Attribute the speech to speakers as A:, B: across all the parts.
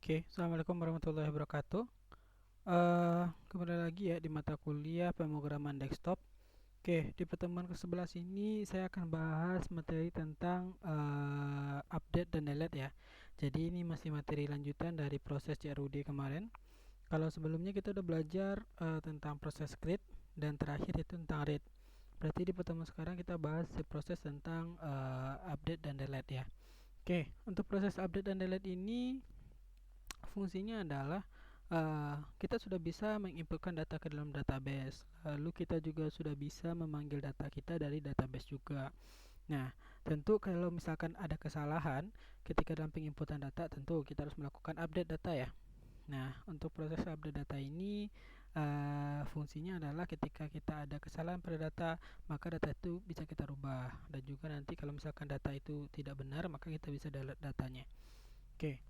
A: Oke, Assalamualaikum warahmatullahi wabarakatuh. Kembali lagi ya di mata kuliah pemrograman desktop. Oke, di pertemuan ke-11 ini saya akan bahas materi tentang update dan delete ya. Jadi ini masih materi lanjutan dari proses CRUD kemarin. Kalau sebelumnya kita udah belajar tentang proses create dan terakhir itu tentang read. Berarti di pertemuan sekarang kita bahas proses tentang update dan delete ya. Oke, untuk proses update dan delete ini fungsinya adalah kita sudah bisa menginputkan data ke dalam database. Lalu kita juga sudah bisa memanggil data kita dari database juga. Nah, tentu kalau misalkan ada kesalahan ketika dalam penginputan data, tentu kita harus melakukan update data ya. Nah, untuk proses update data ini fungsinya adalah ketika kita ada kesalahan pada data, maka data itu bisa kita rubah. Dan juga nanti kalau misalkan data itu tidak benar, maka kita bisa delete datanya. Oke,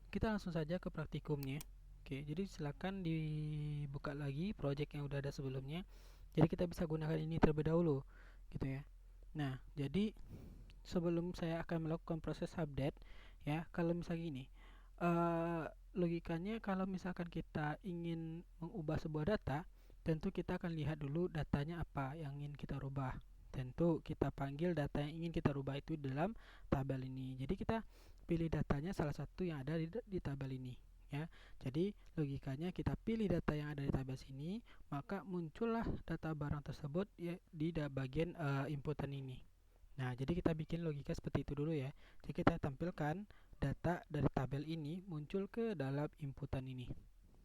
A: kita langsung saja ke praktikumnya. Oke, jadi silakan dibuka lagi project yang udah ada sebelumnya. Jadi kita bisa gunakan ini terlebih dahulu, gitu ya. Nah, jadi sebelum saya akan melakukan proses update, ya, kalau misalnya gini, eh, logikanya kalau misalkan kita ingin mengubah sebuah data, tentu kita akan lihat dulu datanya apa yang ingin kita rubah. Tentu kita panggil data yang ingin kita rubah itu dalam tabel ini. Jadi kita pilih datanya salah satu yang ada di tabel ini ya. Jadi logikanya kita pilih data yang ada di tabel sini, maka muncullah data barang tersebut ya di bagian inputan ini. Nah, jadi kita bikin logika seperti itu dulu ya. Jadi kita tampilkan data dari tabel ini muncul ke dalam inputan ini.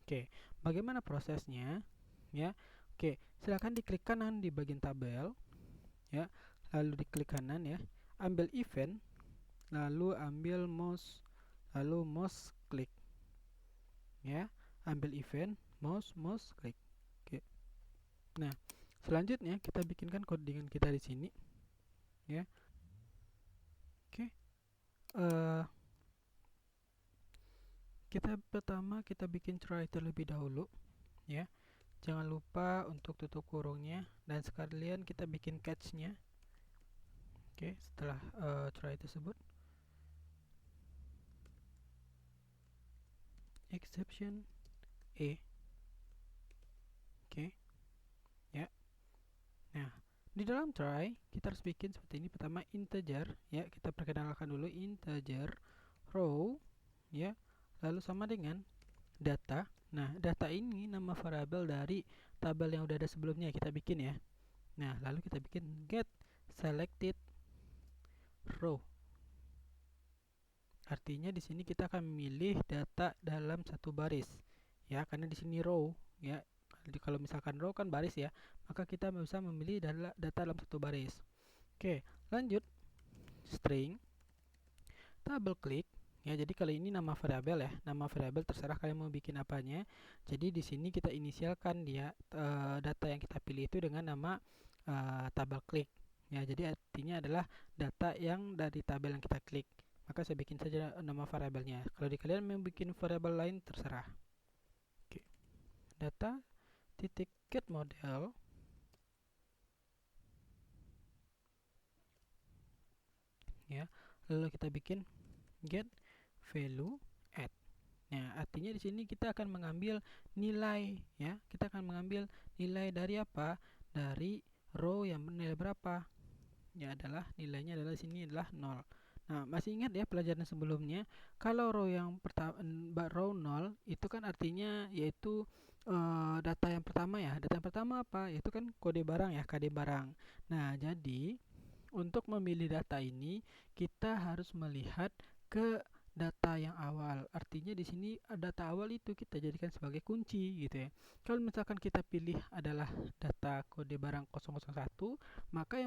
A: Oke, bagaimana prosesnya? Ya, oke, silakan diklik kanan di bagian tabel, ya, lalu diklik kanan ya, ambil event, lalu ambil mouse klik, ya, ambil event, mouse klik. Oke, nah selanjutnya kita bikinkan codingan kita di sini, ya. Oke, kita bikin try terlebih dahulu ya, jangan lupa untuk tutup kurungnya dan sekalian kita bikin catch nya. Oke, setelah try tersebut exception E. Oke ya, nah di dalam try kita harus bikin seperti ini. Pertama integer ya, kita perkenalkan dulu integer row ya, lalu sama dengan data. Nah, data ini nama variabel dari tabel yang udah ada sebelumnya kita bikin ya. Nah, lalu kita bikin get selected row. Artinya di sini kita akan memilih data dalam satu baris ya, karena di sini row ya. Jadi kalau misalkan row kan baris ya, maka kita bisa memilih data dalam satu baris. Oke, lanjut string double klik ya. Jadi kali ini nama variabel ya, nama variabel terserah kalian mau bikin apanya. Jadi di sini kita inisialkan dia data yang kita pilih itu dengan nama tabel klik ya. Jadi artinya adalah data yang dari tabel yang kita klik, maka saya bikin saja nama variabelnya. Kalau di kalian mau bikin variabel lain terserah. Oke, data titik get model ya, lalu kita bikin get value add. Nah, artinya di sini kita akan mengambil nilai ya. Kita akan mengambil nilai dari apa? Dari row yang nilai berapa? Ya adalah nilainya adalah sini adalah 0. Nah, masih ingat ya pelajaran sebelumnya, kalau row yang pertama row 0 itu kan artinya yaitu data yang pertama ya. Data yang pertama apa? Yaitu kan kode barang ya, KD barang. Nah, jadi untuk memilih data ini kita harus melihat ke data yang awal. Artinya di sini data awal itu kita jadikan sebagai kunci gitu ya. Kalau misalkan kita pilih adalah data kode barang 001, maka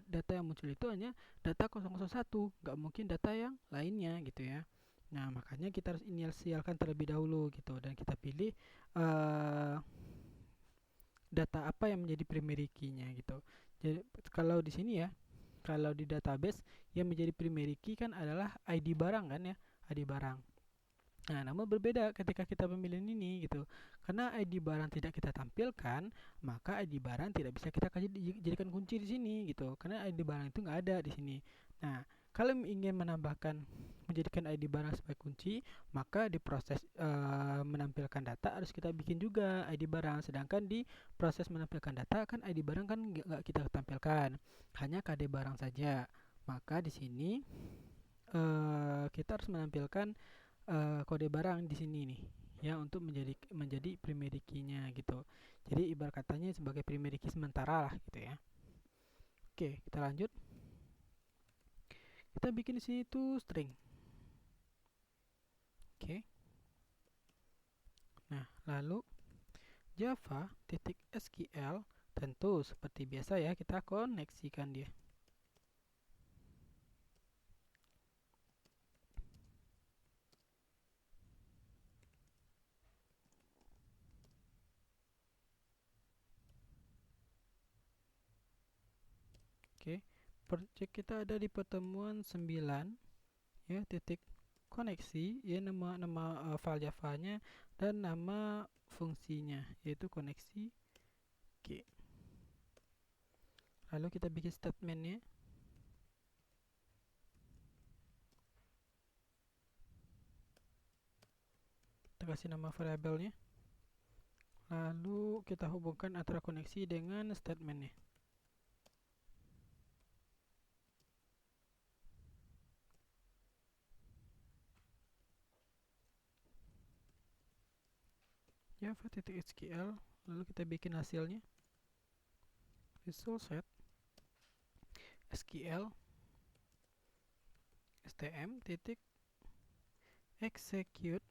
A: data yang muncul itu hanya data 001, nggak mungkin data yang lainnya gitu ya. Nah, makanya kita harus inisialkan terlebih dahulu gitu, dan kita pilih data apa yang menjadi primary key-nya gitu. Jadi kalau di sini ya, kalau di database yang menjadi primary key kan adalah ID barang kan ya, ID barang. Nah, namun berbeda ketika kita memilih ini gitu. Karena ID barang tidak kita tampilkan, maka ID barang tidak bisa kita jadikan kunci di sini gitu. Karena ID barang itu nggak ada di sini. Nah, Kalau ingin menjadikan ID barang sebagai kunci, maka di proses menampilkan data harus kita bikin juga ID barang. Sedangkan di proses menampilkan data kan ID barang kan nggak kita tampilkan, hanya KD barang saja. Maka di sini kita harus menampilkan kode barang di sini nih, ya, untuk menjadi primary key-nya gitu. Jadi ibarat katanya sebagai primary key sementara lah gitu ya. Oke, kita lanjut. Kita bikin di sini tuh string. Oke. Nah, lalu java.sql, tentu seperti biasa ya, kita koneksikan dia. Oke, project kita ada di pertemuan 9 ya, titik koneksi ya, nama file Java-nya dan nama fungsinya yaitu koneksi. Oke. Lalu kita bikin statementnya. Kita kasih nama variabelnya. Lalu kita hubungkan antara koneksi dengan statementnya. Java.sql, lalu kita bikin hasilnya. Result set sql stm titik execute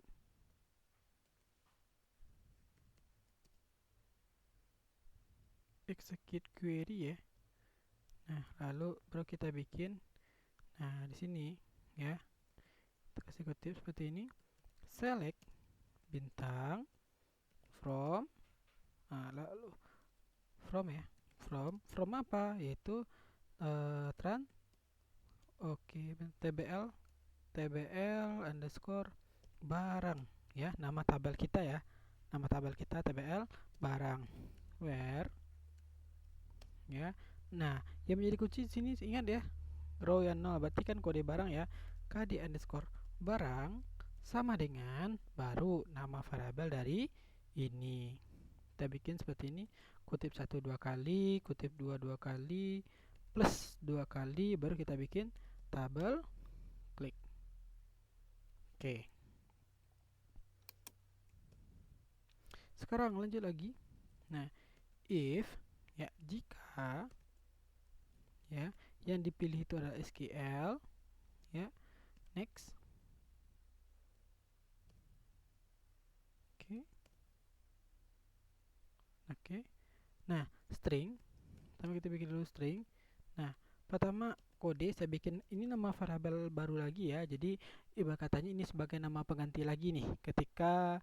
A: query ya. Nah, lalu baru kita bikin. Nah, di sini ya, kita kasih kutip seperti ini. Select bintang from, lalu from ya, from apa, yaitu tbl underscore barang ya, nama tabel kita ya, nama tabel kita tbl barang where ya. Nah, yang menjadi kunci di sini ingat ya, row yang 0 berarti kan kode barang ya, kd underscore barang sama dengan baru nama variabel dari ini. Kita bikin seperti ini, kutip 1 2 kali, kutip 2 2 kali, plus 2 kali, baru kita bikin tabel klik. Oke. Sekarang lanjut lagi. Nah, if ya, jika ya yang dipilih itu adalah SQL ya, next. Oke. Nah, string, pertama kita bikin dulu string. Nah, pertama kode saya bikin ini nama variabel baru lagi ya, jadi ibarat katanya ini sebagai nama pengganti lagi nih, ketika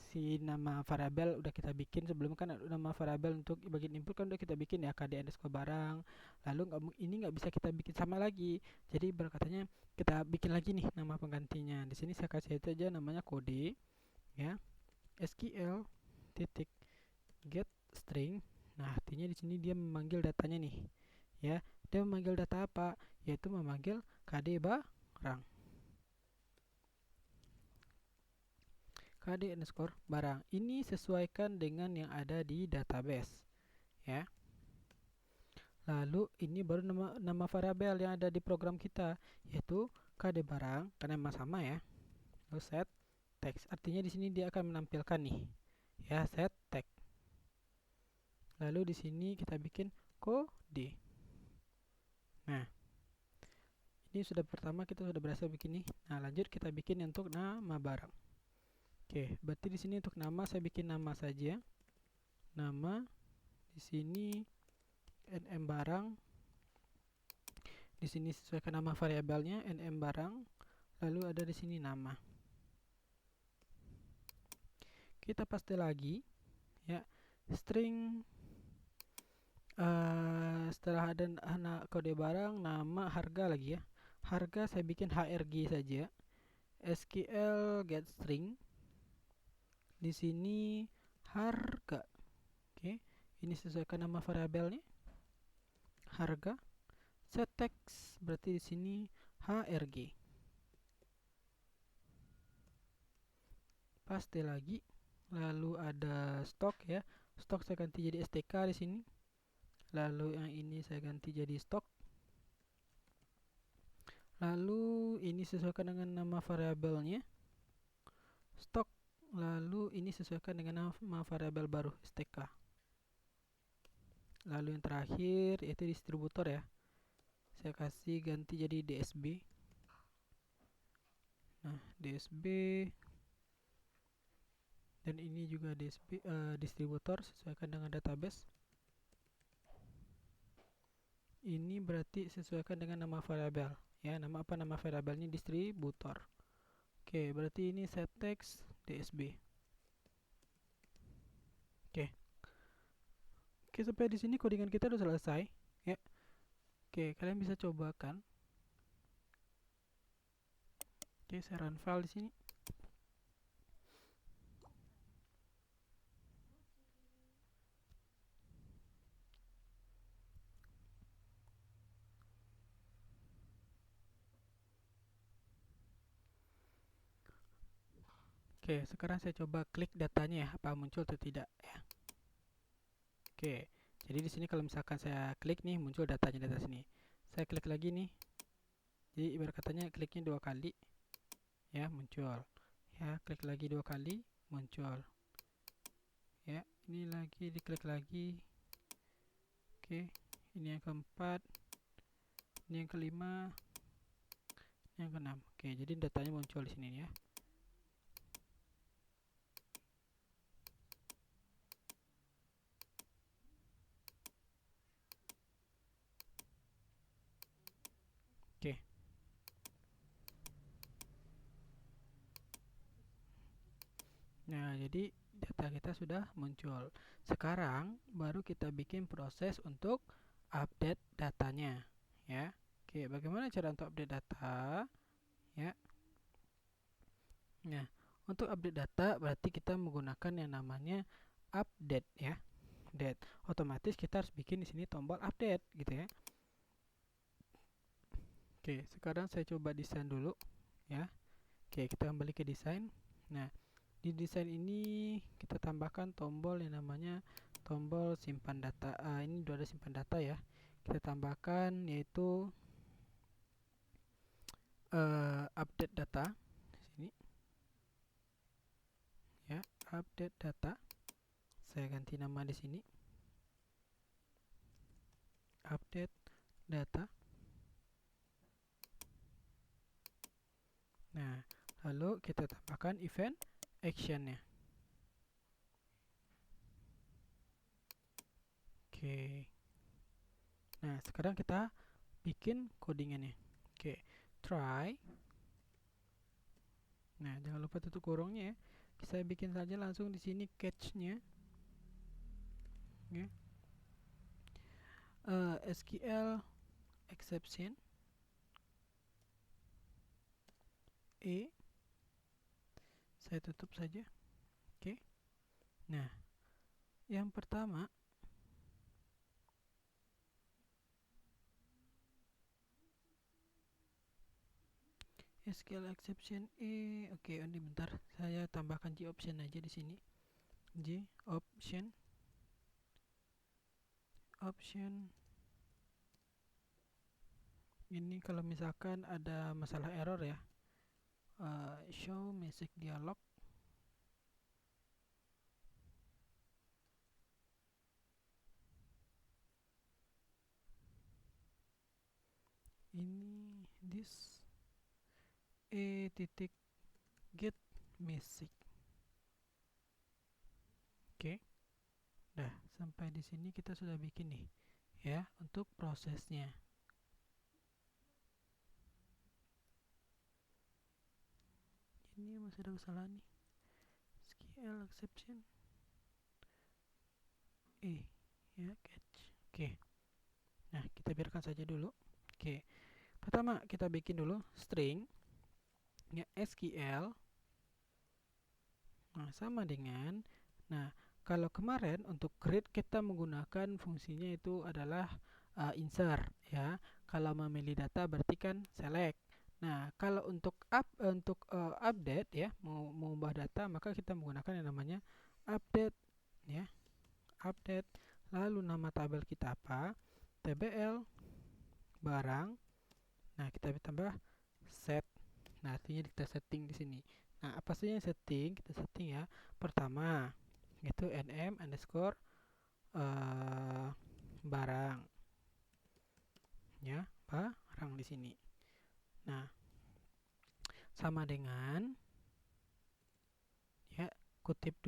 A: si nama variabel udah kita bikin sebelum, kan nama variabel untuk bagian input kan udah kita bikin ya, kd underscore barang, lalu ini nggak bisa kita bikin sama lagi, jadi ibarat katanya kita bikin lagi nih nama penggantinya. Di sini saya kasih itu aja namanya kode ya, sql titik get string. Nah, artinya di sini dia memanggil datanya nih ya. Dia memanggil data apa? Yaitu memanggil kd barang. Kd underscore barang. Ini sesuaikan dengan yang ada di database ya. Lalu ini baru nama variabel yang ada di program kita, yaitu kd barang, karena memang sama ya. Lalu set text. Artinya di sini dia akan menampilkan nih ya, set text. Lalu di sini kita bikin kode. Nah, ini sudah pertama kita sudah berhasil bikin nih. Nah, lanjut kita bikin untuk nama barang. Oke, berarti di sini untuk nama saya bikin nama saja. Nama di sini nm barang. Di sini sesuaikan nama variabelnya nm barang. Lalu ada di sini nama. Kita paste lagi ya, string setelah ada kode barang, nama, harga lagi ya. Harga saya bikin hrg saja. SQL get string. Di sini harga. Oke, ini sesuaikan nama variabelnya. Harga set text berarti di sini HRG. Paste lagi. Lalu ada stok ya. Stok saya ganti jadi STK di sini. Lalu yang ini saya ganti jadi stok. Lalu ini sesuaikan dengan nama variabelnya stok. Lalu ini sesuaikan dengan nama variabel baru STK. Lalu yang terakhir yaitu distributor ya. Saya kasih ganti jadi DSB. Nah, DSB dan ini juga DSB distributor sesuaikan dengan database. Ini berarti sesuaikan dengan nama variabel ya. Nama apa nama variabelnya? Distributor. Oke, berarti ini set text DSB. Oke, sampai di sini codingan kita udah selesai ya. Oke, kalian bisa cobakan. Oke, saya run file di sini. Oke, sekarang saya coba klik datanya ya, apa muncul atau tidak ya. Oke, jadi di sini kalau misalkan saya klik nih muncul datanya data sini. Saya klik lagi nih. Jadi ibarat katanya kliknya 2 kali ya muncul. Ya, klik lagi 2 kali muncul. Ya, ini lagi diklik lagi. Oke, ini yang keempat. Ini yang kelima. Ini yang keenam. Oke, jadi datanya muncul di sini ya. Oke. Nah, jadi data kita sudah muncul. Sekarang baru kita bikin proses untuk update datanya, ya. Oke, bagaimana cara untuk update data? Ya. Nah, untuk update data berarti kita menggunakan yang namanya update ya. Update. Otomatis kita harus bikin di sini tombol update gitu ya. Oke, sekarang saya coba desain dulu ya. Oke, kita kembali ke desain. Nah, di desain ini kita tambahkan tombol yang namanya tombol simpan data. Ini udah ada simpan data ya. Kita tambahkan yaitu update data di sini. Ya, update data. Saya ganti nama di sini. Update data. Nah, lalu kita tambahkan event actionnya. Oke. Nah, sekarang kita bikin codingannya. Oke, try. Nah, jangan lupa tutup kurungnya ya. Saya bikin saja langsung di sini catch-nya. Oke. SQL exception saya tutup saja. Oke. Nah, yang pertama SQL exception oke, ini bentar. Saya tambahkan G option aja di sini. G option ini kalau misalkan ada masalah error ya. Show message dialog. Ini this titik get message. Oke. Nah, sampai di sini kita sudah bikin nih ya untuk prosesnya. Ini masih ada kesalahan nih. SQL exception ya catch. Oke. Nah, kita biarkan saja dulu. Oke. Pertama kita bikin dulu string ya SQL. Nah, sama dengan kalau kemarin untuk create kita menggunakan fungsinya itu adalah insert ya. Kalau memilih data berarti kan select. Nah, kalau untuk update ya, mau mengubah data, maka kita menggunakan yang namanya update ya, update. Lalu nama tabel kita apa? TBL barang. Nah, kita tambah set. Nah, artinya kita setting di sini. Nah, apa saja yang setting? Kita setting ya. Pertama, itu nm underscore barang ya, barang di sini. Nah, sama dengan ya, kutip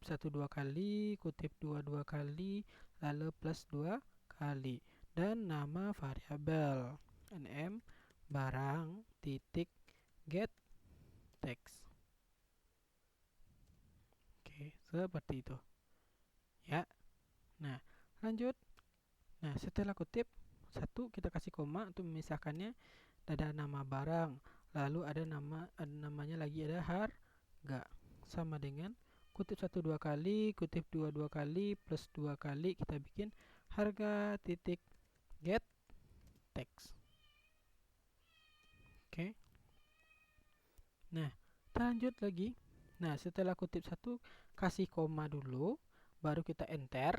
A: satu dua kali, kutip dua kali, lalu plus 2 kali, dan nama variabel nm barang titik get text. Oke, seperti itu ya. Nah, lanjut. Nah, setelah kutip satu, kita kasih koma untuk memisahkannya. Ada nama barang, lalu ada namanya lagi, ada harga, sama dengan kutip satu dua kali, kutip dua kali, plus 2 kali, kita bikin harga titik get text. Oke. Nah, kita lanjut lagi. Nah, setelah kutip satu, kasih koma dulu, baru kita enter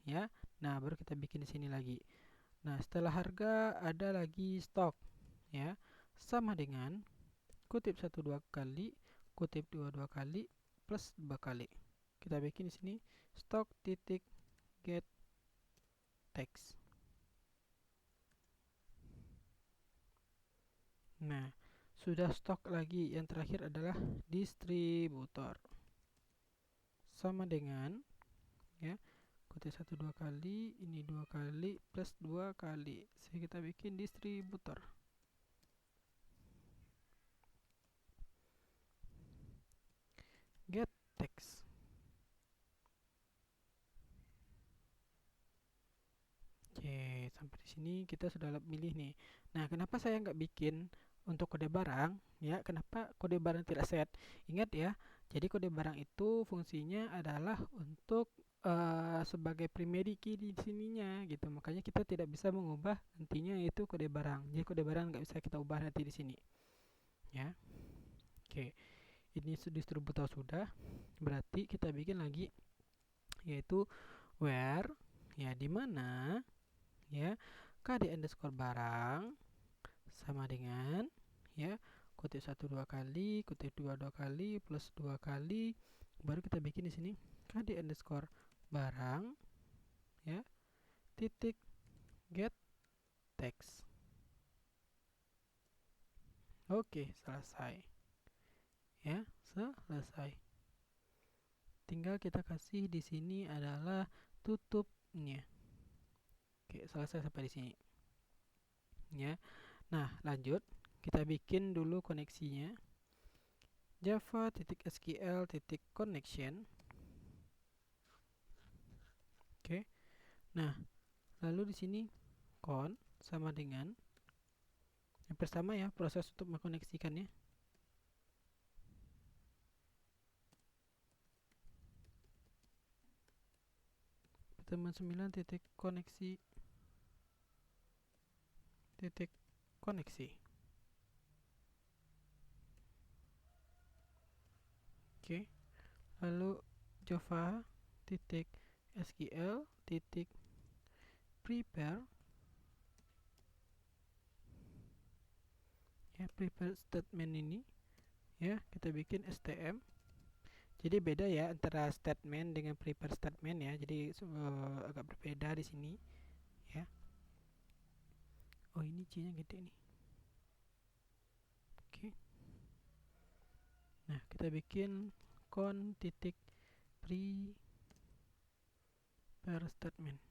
A: ya. Nah, baru kita bikin di sini lagi. Nah, setelah harga ada lagi stok ya, sama dengan kutip satu dua kali, kutip dua kali, plus 2 kali. Kita bikin di sini stok titik get text. Nah, sudah stok lagi. Yang terakhir adalah distributor. Sama dengan ya, kutip satu dua kali, ini 2 kali, plus 2 kali. Jadi kita bikin distributor. Get text. Oke, sampai di sini kita sudah milih nih. Nah, kenapa saya nggak bikin untuk kode barang? Ya, kenapa kode barang tidak set? Ingat ya, jadi kode barang itu fungsinya adalah untuk sebagai primary key di sininya gitu. Makanya kita tidak bisa mengubah nantinya itu kode barang. Jadi kode barang nggak bisa kita ubah nanti di sini. Ya, oke. Ini distributor sudah. Berarti kita bikin lagi, yaitu where ya, di mana ya, kd underscore barang sama dengan ya, kutip satu dua kali, kutip dua kali, plus 2 kali, baru kita bikin di sini kd underscore barang ya, titik get text. Oke, selesai ya, selesai. Tinggal kita kasih di sini adalah tutupnya. Oke, selesai sampai di sini ya. Nah, lanjut, kita bikin dulu koneksinya. Java.sql.connection. Oke. Nah, lalu di sini con sama dengan yang pertama ya, proses untuk mengkoneksikannya. Teman 9 titik koneksi titik koneksi. Oke. Lalu java titik sql titik prepare ya, prepare statement ini ya, kita bikin stm. Jadi beda ya antara statement dengan prepare statement ya. Jadi agak berbeda di sini ya. Oh, ini C-nya gede nih. Oke. Nah, kita bikin con titik prepare statement.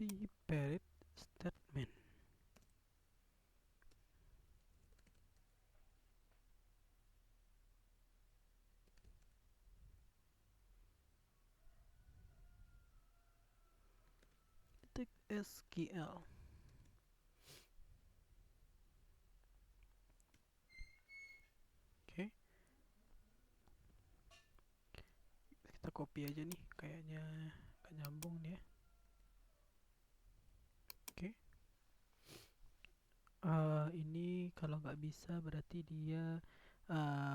A: Prepared statement. SQL. Oke, kita copy aja nih, kayaknya gak nyambung nih ya. Oke, ini kalau nggak bisa berarti dia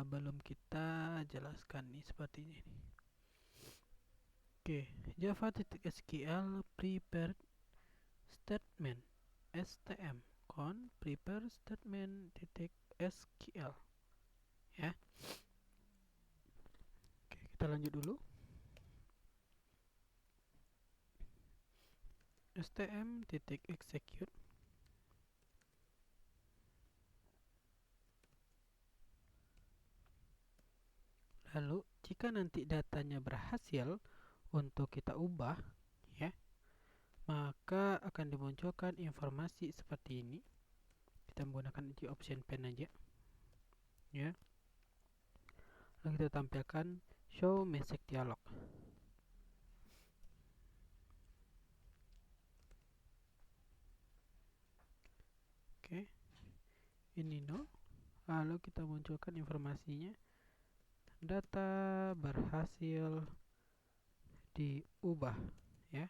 A: belum kita jelaskan nih sepertinya nih. Oke, Java.SQL prepared statement STM con prepare statement titik SQL ya. Oke, kita lanjut dulu. STM titik execute. Lalu jika nanti datanya berhasil untuk kita ubah ya, maka akan dimunculkan informasi seperti ini. Kita menggunakan di option pen aja ya. Lalu kita tampilkan show message dialog. Oke, ini no. Lalu kita munculkan informasinya, data berhasil diubah ya.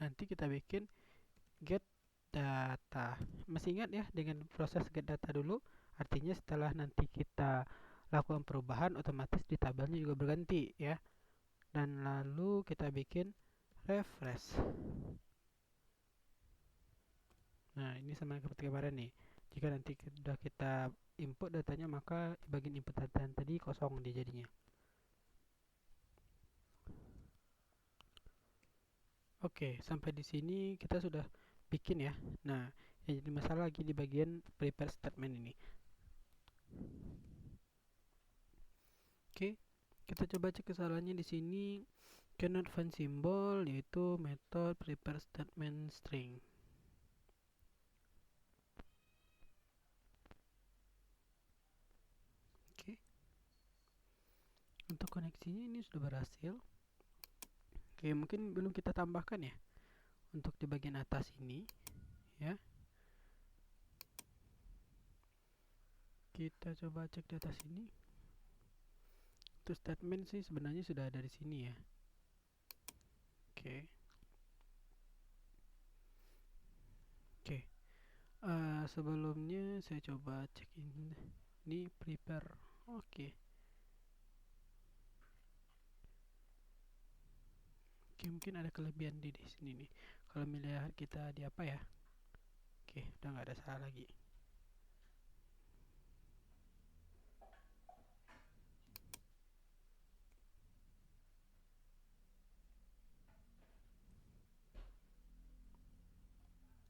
A: Nanti kita bikin get data. Masih ingat ya dengan proses get data dulu? Artinya setelah nanti kita lakukan perubahan, otomatis di tabelnya juga berganti ya. Dan lalu kita bikin refresh. Nah, ini sama seperti kemarin nih. Jika nanti sudah kita input datanya, maka di bagian input data tadi kosong dia jadinya. Oke, sampai di sini kita sudah bikin ya. Nah, yang jadi masalah lagi di bagian prepare statement ini. Oke, kita coba cek kesalahannya di sini. Cannot find symbol, yaitu method prepare statement string. Oke, untuk koneksinya ini sudah berhasil. Oke, mungkin belum kita tambahkan ya untuk di bagian atas ini ya. Kita coba cek di atas ini. Untuk statement sih sebenarnya sudah ada di sini ya. Oke. Oke. Sebelumnya saya coba cek ini prepare. Oke. Oke, mungkin ada kelebihan di sini nih. Kalau melihat kita di apa ya? Oke, udah nggak ada salah lagi.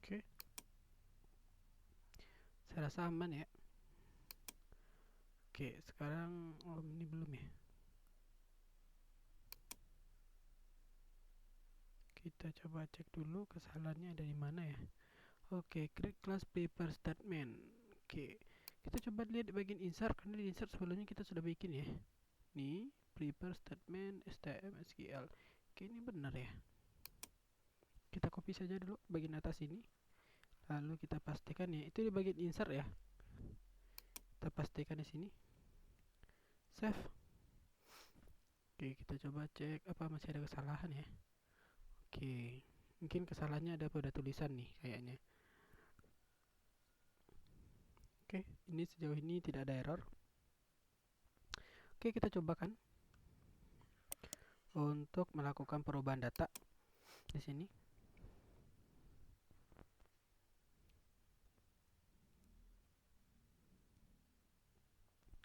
A: Oke, saya rasa aman ya. Oke, sekarang ini belum ya. Kita coba cek dulu kesalahannya ada di mana ya. Oke, create class prepare statement. Oke, kita coba lihat di bagian insert, karena di insert sebelumnya kita sudah bikin ya. Nih, prepare statement STM SQL. Oke, ini benar ya. Kita copy saja dulu bagian atas ini. Lalu kita pastikan ya, itu di bagian insert ya. Kita pastikan di sini. Save. Oke, kita coba cek apa masih ada kesalahan ya. Oke, mungkin kesalahannya ada pada tulisan nih kayaknya. Oke, ini sejauh ini tidak ada error. Oke, kita cobakan untuk melakukan perubahan data di sini.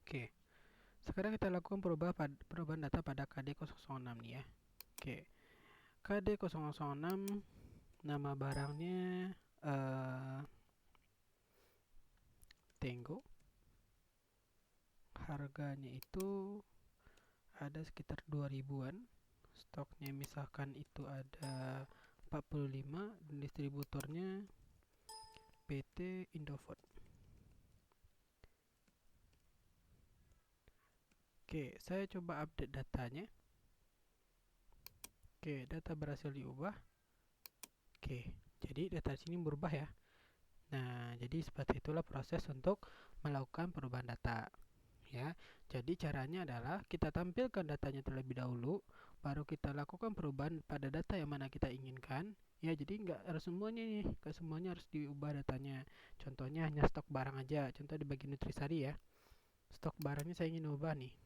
A: Oke, sekarang kita lakukan perubahan data pada KD006 nih ya. Oke, KD006 nama barangnya Tango. Harganya itu ada sekitar 2000-an. Stoknya misalkan itu ada 45 dan distributornya PT Indofood. Oke, saya coba update datanya. Oke, data berhasil diubah. Oke, jadi data di sini berubah ya. Nah, jadi seperti itulah proses untuk melakukan perubahan data. Ya, jadi caranya adalah kita tampilkan datanya terlebih dahulu, baru kita lakukan perubahan pada data yang mana kita inginkan. Ya, jadi nggak harus semuanya nih, nggak semuanya harus diubah datanya. Contohnya hanya stok barang aja. Contoh di bagian nutrisari ya. Stok barangnya saya ingin ubah nih.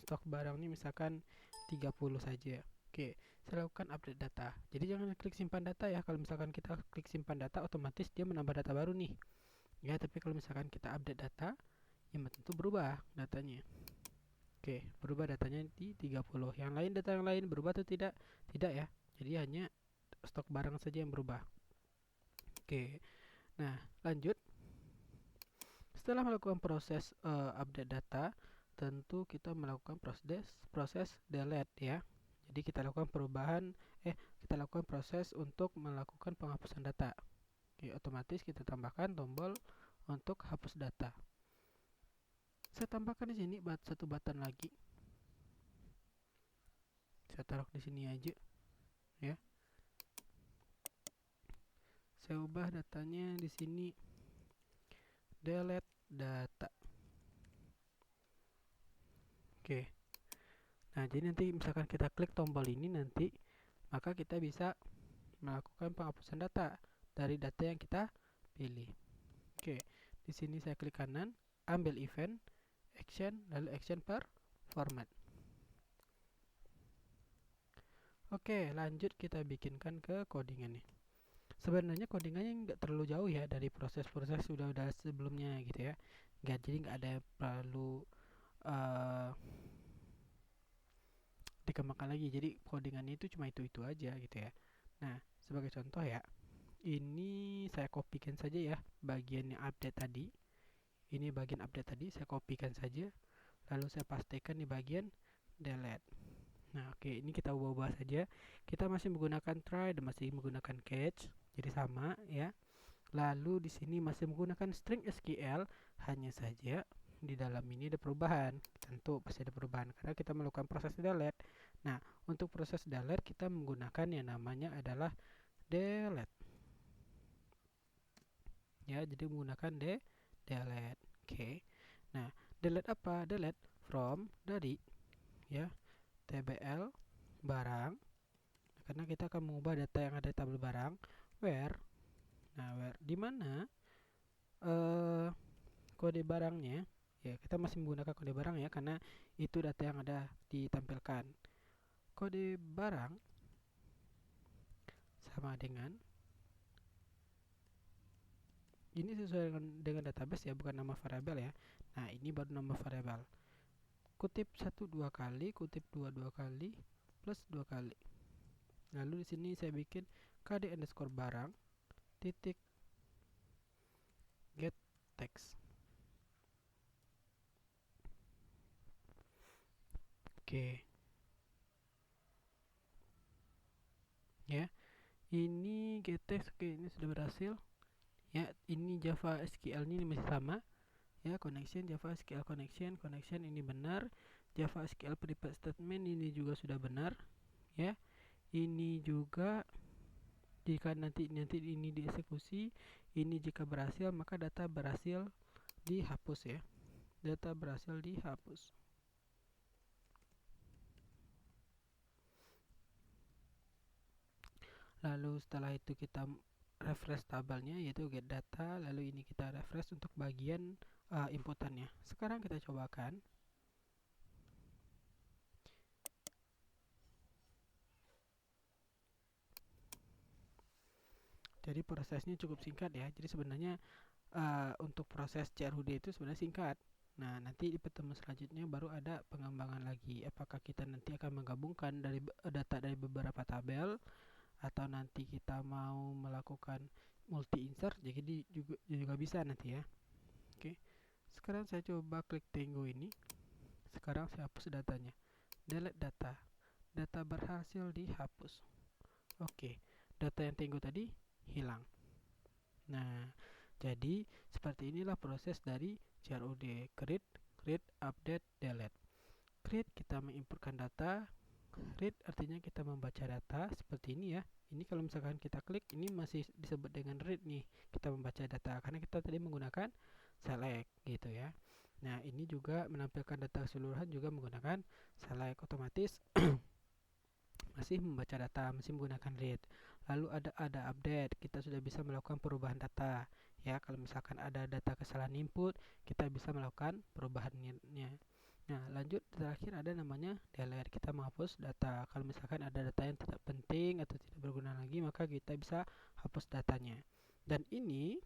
A: Stok barang ini misalkan 30 saja. Oke, saya lakukan update data. Jadi jangan klik simpan data ya. Kalau misalkan kita klik simpan data, otomatis dia menambah data baru nih. Ya, tapi kalau misalkan kita update data, ya tentu berubah datanya. Oke, berubah datanya di 30. Yang lain, data yang lain berubah atau tidak? Tidak ya. Jadi hanya stok barang saja yang berubah. Oke. Nah, lanjut. Setelah melakukan proses update data, tentu kita melakukan proses delete ya. Jadi kita lakukan kita lakukan proses untuk melakukan penghapusan data. Oke, otomatis kita tambahkan tombol untuk hapus data. Saya tambahkan di sini satu button lagi. Saya taruh di sini aja ya. Saya ubah datanya di sini delete data. Oke. Nah, jadi nanti misalkan kita klik tombol ini nanti, maka kita bisa melakukan penghapusan data dari data yang kita pilih. Oke. Di sini saya klik kanan, ambil event, action, lalu action per format. Oke, lanjut kita bikinkan ke codingannya. Sebenarnya codingannya nggak terlalu jauh ya dari proses-proses sudah sebelumnya gitu ya. Jadi nggak ada yang perlu dikembangkan lagi. Jadi codingannya itu cuma itu aja gitu ya. Nah, sebagai contoh ya, ini saya kopikan saja ya bagian yang update tadi. Ini bagian update tadi saya kopikan saja, lalu saya pastikan di bagian delete. Nah, oke, ini kita ubah-ubah saja. Kita masih menggunakan try dan masih menggunakan catch, jadi sama ya. Lalu di sini masih menggunakan string SQL, hanya saja di dalam ini ada perubahan. Tentu pasti ada perubahan karena kita melakukan proses delete. Nah, untuk proses delete kita menggunakan yang namanya adalah delete. Ya, jadi menggunakan delete. Oke. Nah, delete apa? Delete from dari ya tbl barang, karena kita akan mengubah data yang ada di tabel barang, where. Nah, where di mana kode barangnya ya, kita masih menggunakan kode barang ya karena itu data yang ada ditampilkan. Kode barang sama dengan ini sesuai dengan database ya, bukan nama variabel ya. Nah, ini baru nama variabel. Kutip 1 2 kali, kutip 2 2 kali, plus 2 kali. Lalu di sini saya bikin kd underscore barang titik get text. Oke. Ya. Ini get text, oke, ini sudah berhasil. Ya, ini Java SQL ini masih sama. Ya, connection Java SQL connection ini benar. Java SQL private statement ini juga sudah benar. Ya. Ini juga jika nanti ini dieksekusi, ini jika berhasil maka data berhasil dihapus ya. Data berhasil dihapus. Lalu setelah itu kita refresh tabelnya yaitu get data, lalu ini kita refresh untuk bagian inputannya. Sekarang kita cobakan. Jadi prosesnya cukup singkat ya. Jadi sebenarnya untuk proses CRUD itu sebenarnya singkat. Nah, nanti di pertemuan selanjutnya baru ada pengembangan lagi. Apakah kita nanti akan menggabungkan dari data dari beberapa tabel, atau nanti kita mau melakukan multi insert, jadi juga bisa nanti ya. Oke. Sekarang saya coba klik Tango ini. Sekarang saya hapus datanya. Delete data. Data berhasil dihapus. Oke. Data yang Tango tadi hilang. Nah, jadi seperti inilah proses dari CRUD, create, update, delete. Create, kita menginputkan data, read artinya kita membaca data seperti ini ya. Ini kalau misalkan kita klik, ini masih disebut dengan read nih, kita membaca data karena kita tadi menggunakan select gitu ya. Nah, ini juga menampilkan data keseluruhan juga menggunakan select, otomatis masih membaca data, masih menggunakan read. Lalu ada update, kita sudah bisa melakukan perubahan data ya. Kalau misalkan ada data kesalahan input, kita bisa melakukan perubahannya. Nah, lanjut terakhir ada namanya delete, kita menghapus data. Kalau misalkan ada data yang tidak penting atau tidak berguna lagi, maka kita bisa hapus datanya. Dan ini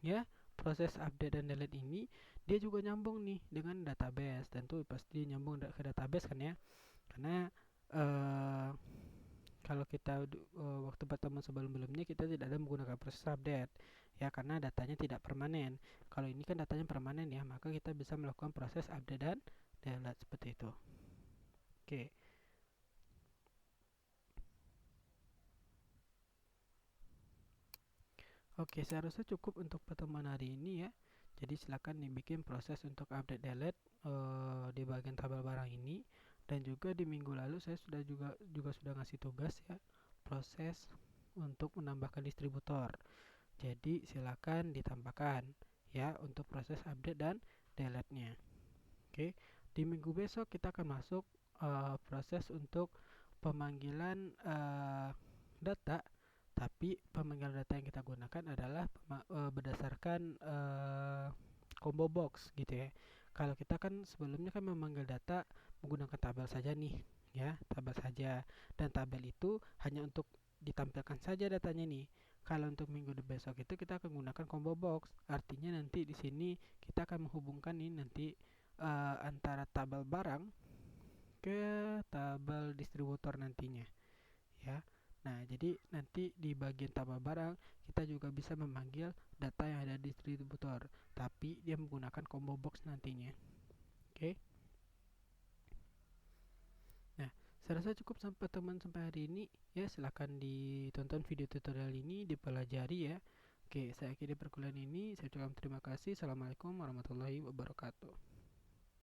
A: ya, proses update dan delete ini dia juga nyambung nih dengan database, dan tuh pasti nyambung ke database kan ya. Karena kalau kita waktu pertemuan sebelum-sebelumnya kita tidak ada menggunakan proses update ya, karena datanya tidak permanen. Kalau ini kan datanya permanen ya, maka kita bisa melakukan proses update dan delete seperti itu. Oke. Oke, saya rasa cukup untuk pertemuan hari ini ya. Jadi silakan dibikin proses untuk update delete di bagian tabel barang ini. Dan juga di minggu lalu saya juga sudah ngasih tugas ya, proses untuk menambahkan distributor. Jadi silakan ditambahkan ya untuk proses update dan delete-nya. Oke, di minggu besok kita akan masuk proses untuk pemanggilan data, tapi pemanggilan data yang kita gunakan adalah berdasarkan combo box gitu ya. Kalau kita kan sebelumnya kan memanggil data menggunakan tabel saja nih ya, tabel saja, dan tabel itu hanya untuk ditampilkan saja datanya nih. Kalau untuk minggu besok itu kita akan menggunakan combo box, artinya nanti di sini kita akan menghubungkan nih nanti antara tabel barang ke tabel distributor nantinya ya. Nah, jadi nanti di bagian tabel barang kita juga bisa memanggil data yang ada di distributor, tapi dia menggunakan combo box nantinya. Oke. Nah, saya rasa cukup sampai teman sampai hari ini ya. Silahkan ditonton video tutorial ini, dipelajari ya. Oke, saya akhiri perkuliahan ini. Saya ucapkan terima kasih. Assalamualaikum warahmatullahi wabarakatuh.